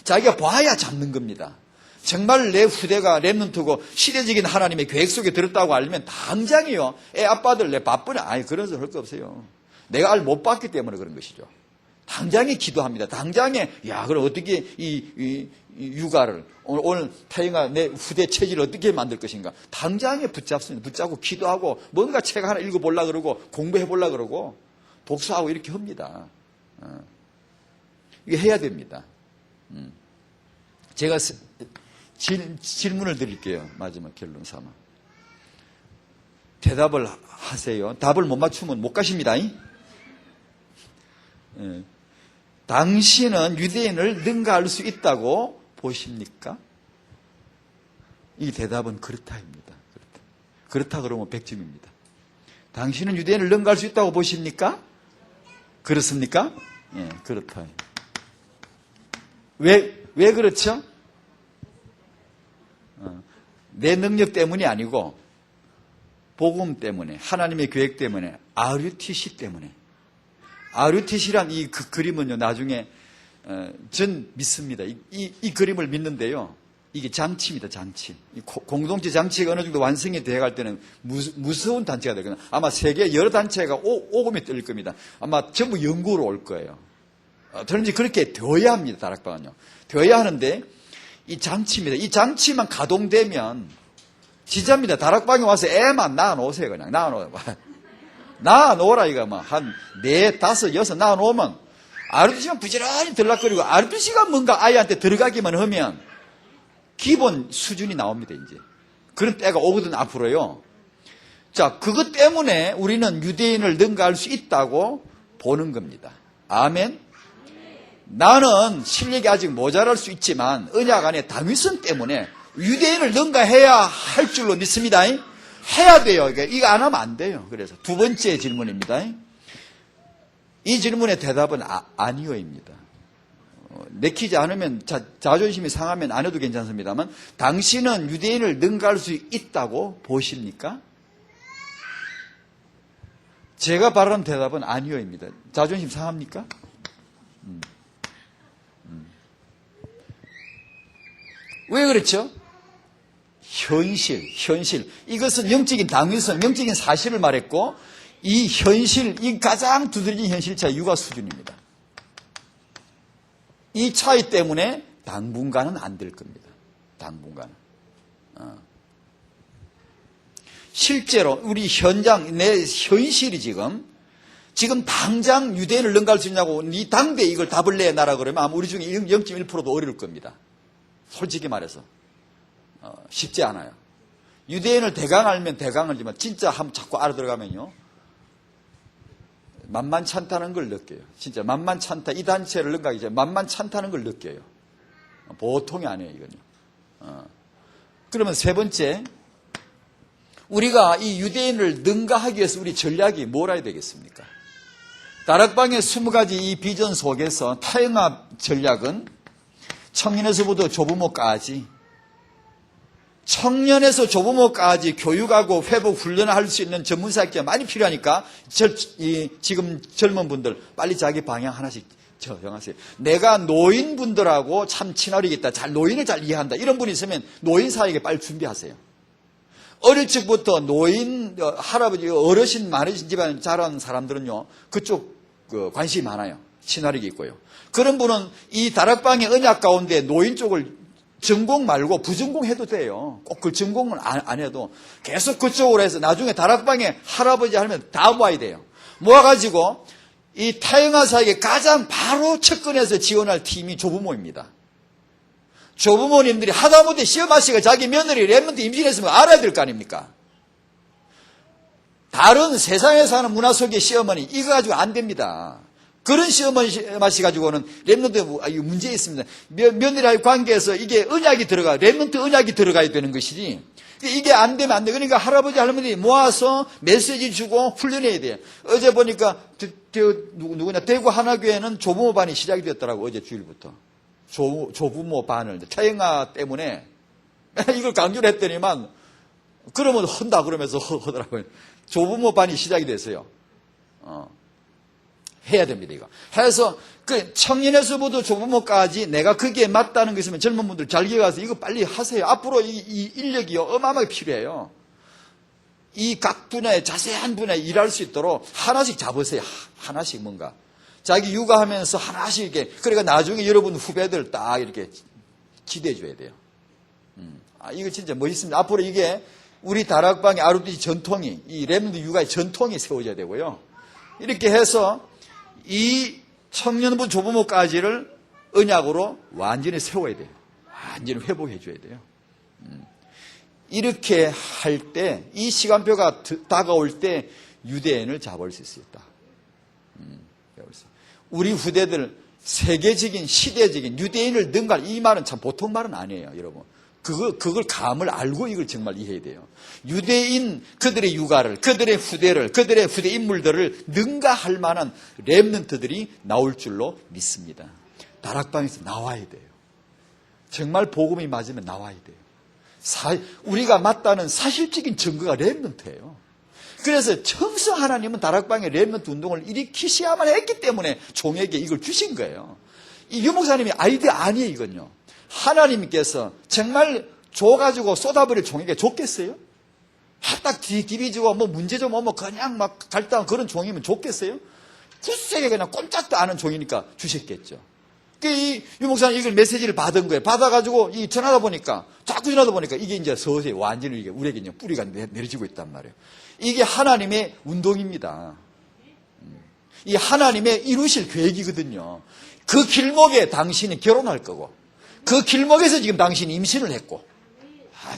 자기가 봐야 잡는 겁니다. 정말 내 후대가 랩런트고 시대적인 하나님의 계획 속에 들었다고 알면 당장이요, 아빠들 내 바쁘네. 그래서 할 거 없어요. 내가 알 못 봤기 때문에 그런 것이죠. 당장에 기도합니다. 당장에, 그럼 어떻게 이 육아를, 오늘 태영아 내 후대 체질을 어떻게 만들 것인가. 당장에 붙잡습니다. 붙잡고 기도하고 뭔가 책 하나 읽어보려고 그러고 공부해보려고 그러고 독서하고 이렇게 합니다. 이게 해야 됩니다. 제가 질문을 드릴게요. 마지막 결론 삼아. 대답을 하세요. 답을 못 맞추면 못 가십니다. 당신은 유대인을 능가할 수 있다고 보십니까? 이 대답은 그렇다입니다. 그렇다 그러면 100점입니다. 당신은 유대인을 능가할 수 있다고 보십니까? 그렇습니까? 그렇다. 왜 그렇죠? 내 능력 때문이 아니고 복음 때문에, 하나님의 계획 때문에, RUTC 때문에. RUTC란 이 그림은요, 나중에 전 믿습니다. 이 그림을 믿는데요, 이게 장치입니다, 장치. 공동체 장치가 어느 정도 완성이 되어갈 때는 무서운 단체가 되거든요. 아마 세계 여러 단체가 오금이 뜰 겁니다. 아마 전부 영구로 올 거예요. 저는 이제 그렇게 되어야 합니다, 다락방은요. 되어야 하는데, 이 장치입니다. 이 장치만 가동되면, 진짜입니다. 다락방에 와서 애만 낳아놓으세요, 그냥. 낳아놓으라, 이거 한 4, 5, 6 낳아놓으면, RUTC만 부지런히 들락거리고, RUTC가 뭔가 아이한테 들어가기만 하면, 기본 수준이 나옵니다, 이제. 그런 때가 오거든, 앞으로요. 자, 그것 때문에 우리는 유대인을 능가할 수 있다고 보는 겁니다. 아멘? 나는 실력이 아직 모자랄 수 있지만, 언약 안에 다윗성 때문에 유대인을 능가해야 할 줄로 믿습니다. 해야 돼요. 이거 안 하면 안 돼요. 그래서 두 번째 질문입니다. 이 질문의 대답은 아니요입니다. 내키지 않으면, 자존심이 상하면 안 해도 괜찮습니다만, 당신은 유대인을 능가할 수 있다고 보십니까? 제가 바라는 대답은 아니요입니다. 자존심 상합니까? 왜 그렇죠? 현실. 이것은 영적인 당위성, 영적인 사실을 말했고, 이 현실, 이 가장 두드러진 현실 차이, 육아 수준입니다. 이 차이 때문에 당분간은 안 될 겁니다. 당분간은. 실제로 우리 현장, 내 현실이 지금 당장 유대인을 능가할 수 있냐고, 이 당대에 이걸 답을 내놔라 그러면 아마 우리 중에 0.1%도 어려울 겁니다. 솔직히 말해서. 쉽지 않아요. 유대인을 대강 알면 대강 알지만 진짜 한번 자꾸 알아들어가면요, 만만찮다는 걸 느껴요. 진짜 만만찮다. 이 단체를 능가하기 전에 만만찮다는 걸 느껴요. 보통이 아니에요, 이건요. 그러면 세 번째, 우리가 이 유대인을 능가하기 위해서 우리 전략이 뭐라 해야 되겠습니까? 다락방의 20가지 이 비전 속에서 타영합 전략은 청년에서부터 조부모까지, 청년에서 조부모까지 교육하고 회복 훈련을 할 수 있는 전문사학기가 많이 필요하니까 지금 젊은 분들 빨리 자기 방향 하나씩 정하세요. 내가 노인분들하고 참 친화력이 있다, 노인을 잘 이해한다, 이런 분이 있으면 노인사에게 빨리 준비하세요. 어릴 적부터 노인, 할아버지, 어르신 많으신 집안 자란 사람들은요, 그쪽 관심이 많아요. 친화력이 있고요. 그런 분은 이 다락방의 언약 가운데 노인 쪽을 전공 말고 부전공 해도 돼요. 꼭 그 전공은 안 해도 계속 그쪽으로 해서 나중에 다락방에 할아버지 하면 다 와야 돼요. 모아가지고 이 타영아 사에게 가장 바로 접근해서 지원할 팀이 조부모입니다. 조부모님들이 하다못해 시어마씨가 자기 며느리 랩런트 임신했으면 알아야 될 거 아닙니까? 다른 세상에 사는 문화 속의 시어머니 이거 가지고 안 됩니다. 그런 시어마씨 가지고는 랩런트 문제 있습니다. 며느리와의 관계에서 이게 언약이 랩런트 언약이 들어가야 되는 것이지 이게 안 되면 안 돼. 그러니까 할아버지 할머니 모아서 메시지 주고 훈련해야 돼요. 어제 보니까 누구냐 대구 하나교회는 조부모 반이 시작이 됐더라고. 어제 주일부터 조부모 반을 타영아 때문에 이걸 강조를 했더니만 그러면 헌다 그러면서 하더라고요. 조부모 반이 시작이 됐어요. 해야 됩니다, 이거. 해서, 청년에서부터 조부모까지 내가 거기에 맞다는 거 있으면 젊은 분들 잘 기억해서 이거 빨리 하세요. 앞으로 이 인력이 어마어마하게 필요해요. 이 각 분야에, 자세한 분야에 일할 수 있도록 하나씩 잡으세요. 하나씩 뭔가. 자기 육아하면서 하나씩 이렇게, 그러니까 나중에 여러분 후배들 딱 이렇게 기대해 줘야 돼요. 이거 진짜 멋있습니다. 앞으로 이게 우리 다락방의 ROTC 전통이, 이 랩런트 육아의 전통이 세워져야 되고요. 이렇게 해서 이 청년부 조부모까지를 언약으로 완전히 세워야 돼요. 완전히 회복해 줘야 돼요. 이렇게 할 때, 이 시간표가 다가올 때 유대인을 잡을 수 있었다. 우리 후대들 세계적인, 시대적인 유대인을 능가할 이 말은 참 보통 말은 아니에요, 여러분. 그걸 감을 알고 이걸 정말 이해해야 돼요. 유대인, 그들의 육아를, 그들의 후대를, 그들의 후대 인물들을 능가할 만한 랩런트들이 나올 줄로 믿습니다. 다락방에서 나와야 돼요. 정말 복음이 맞으면 나와야 돼요. 우리가 맞다는 사실적인 증거가 랩런트예요. 그래서 청성 하나님은 다락방에 랩런트 운동을 일으키셔야만 했기 때문에 종에게 이걸 주신 거예요. 이 유목사님이 아이디어 아니에요, 이건요. 하나님께서 정말 줘가지고 쏟아버릴 종에게 줬겠어요? 딱 디비지고 뭐 문제 좀 오면 그냥 막 갈등한 그런 종이면 줬겠어요? 굳세게 그냥 꼼짝도 않은 종이니까 주셨겠죠. 이 유목사님 이걸 메시지를 받은 거예요. 받아가지고 이 전하다 보니까 자꾸 전하다 보니까 이게 이제 서서히 완전히 이게 우리에게 이제 뿌리가 내려지고 있단 말이에요. 이게 하나님의 운동입니다. 이 하나님의 이루실 계획이거든요. 그 길목에 당신이 결혼할 거고 그 길목에서 지금 당신이 임신을 했고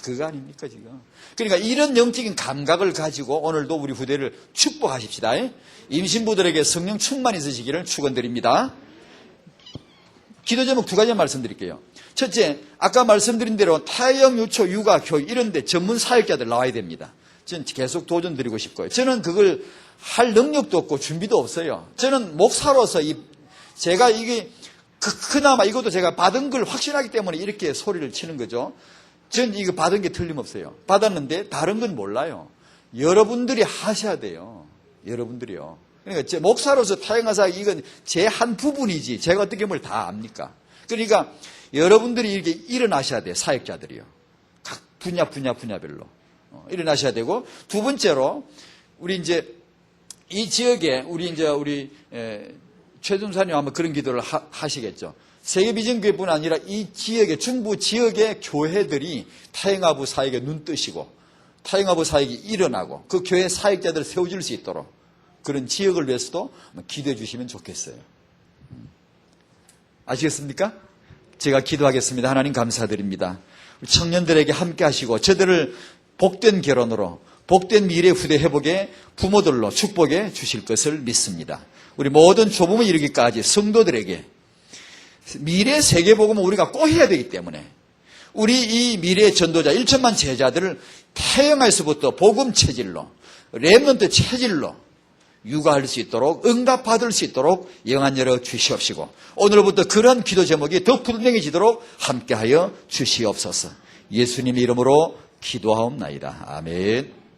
그거 아닙니까 지금. 그러니까 이런 영적인 감각을 가지고 오늘도 우리 후대를 축복하십시다. 임신부들에게 성령 충만히 있으시기를 축원드립니다. 기도 제목 2가지 말씀드릴게요. 첫째, 아까 말씀드린 대로 타영, 유초, 육아, 교육 이런 데 전문 사역자들 나와야 됩니다. 저는 계속 도전드리고 싶고요. 저는 그걸 할 능력도 없고 준비도 없어요. 저는 목사로서 제가 이게 그나마 이것도 제가 받은 걸 확신하기 때문에 이렇게 소리를 치는 거죠. 전 이거 받은 게 틀림없어요. 받았는데 다른 건 몰라요. 여러분들이 하셔야 돼요. 여러분들이요. 그러니까 제 목사로서 타영하사 이건 제 한 부분이지 제가 어떻게 뭘 다 압니까? 그러니까 여러분들이 이렇게 일어나셔야 돼요. 사역자들이요. 각 분야별로 일어나셔야 되고 두 번째로 우리 이제 이 지역에 우리 최준사님 아마 그런 기도를 하시겠죠. 세계비전교회뿐 아니라 이 지역의 중부 지역의 교회들이 타영아부 사역에 눈 뜨시고 타영아부 사역이 일어나고 그 교회 사역자들을 세워줄 수 있도록 그런 지역을 위해서도 기도해 주시면 좋겠어요. 아시겠습니까? 제가 기도하겠습니다. 하나님 감사드립니다. 청년들에게 함께 하시고 저들을 복된 결혼으로 복된 미래 후대 회복의 부모들로 축복해 주실 것을 믿습니다. 우리 모든 조부모 이르기까지 성도들에게 미래 세계복음을 우리가 꼭 해야 되기 때문에 우리 이 미래 전도자 1천만 제자들을 타영에서부터 복음 체질로 렘넌트 체질로 육아할 수 있도록 응답받을 수 있도록 영안 열어 주시옵시고 오늘부터 그런 기도 제목이 더 분명해지도록 함께하여 주시옵소서. 예수님의 이름으로 기도하옵나이다. 아멘.